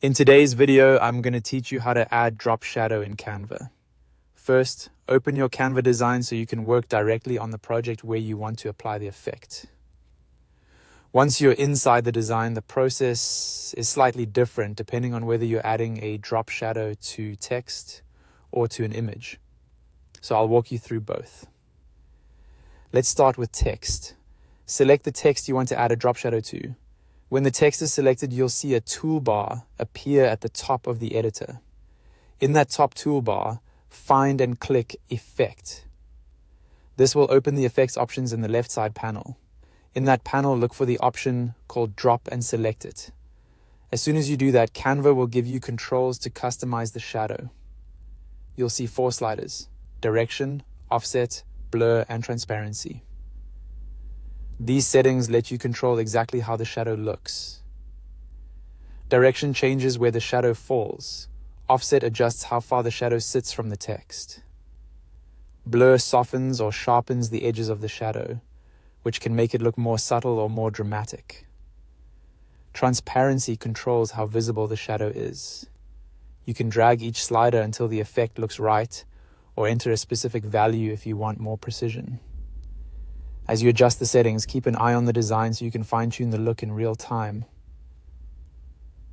In today's video, I'm going to teach you how to add drop shadow in Canva. First, open your Canva design so you can work directly on the project where you want to apply the effect. Once you're inside the design, the process is slightly different depending on whether you're adding a drop shadow to text or to an image. So I'll walk you through both. Let's start with text. Select the text you want to add a drop shadow to. When the text is selected, you'll see a toolbar appear at the top of the editor. In that top toolbar, find and click Effect. This will open the effects options in the left side panel. In that panel, look for the option called Drop and select it. As soon as you do that, Canva will give you controls to customize the shadow. You'll see 4 sliders: direction, offset, blur, and transparency. These settings let you control exactly how the shadow looks. Direction changes where the shadow falls. Offset adjusts how far the shadow sits from the text. Blur softens or sharpens the edges of the shadow, which can make it look more subtle or more dramatic. Transparency controls how visible the shadow is. You can drag each slider until the effect looks right, or enter a specific value if you want more precision. As you adjust the settings, keep an eye on the design so you can fine-tune the look in real time.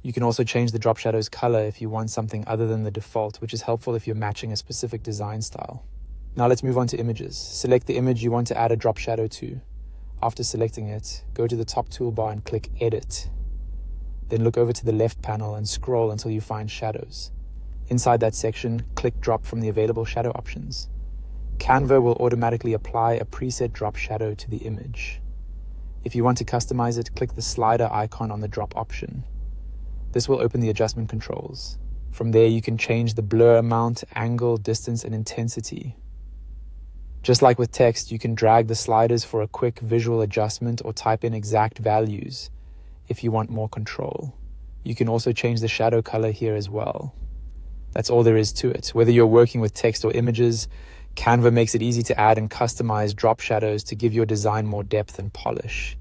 You can also change the drop shadow's color if you want something other than the default, which is helpful if you're matching a specific design style. Now let's move on to images. Select the image you want to add a drop shadow to. After selecting it, go to the top toolbar and click Edit. Then look over to the left panel and scroll until you find Shadows. Inside that section, click Drop from the available shadow options. Canva will automatically apply a preset drop shadow to the image. If you want to customize it, click the slider icon on the drop option. This will open the adjustment controls. From there, you can change the blur amount, angle, distance, and intensity. Just like with text, you can drag the sliders for a quick visual adjustment or type in exact values if you want more control. You can also change the shadow color here as well. That's all there is to it. Whether you're working with text or images, Canva makes it easy to add and customize drop shadows to give your design more depth and polish.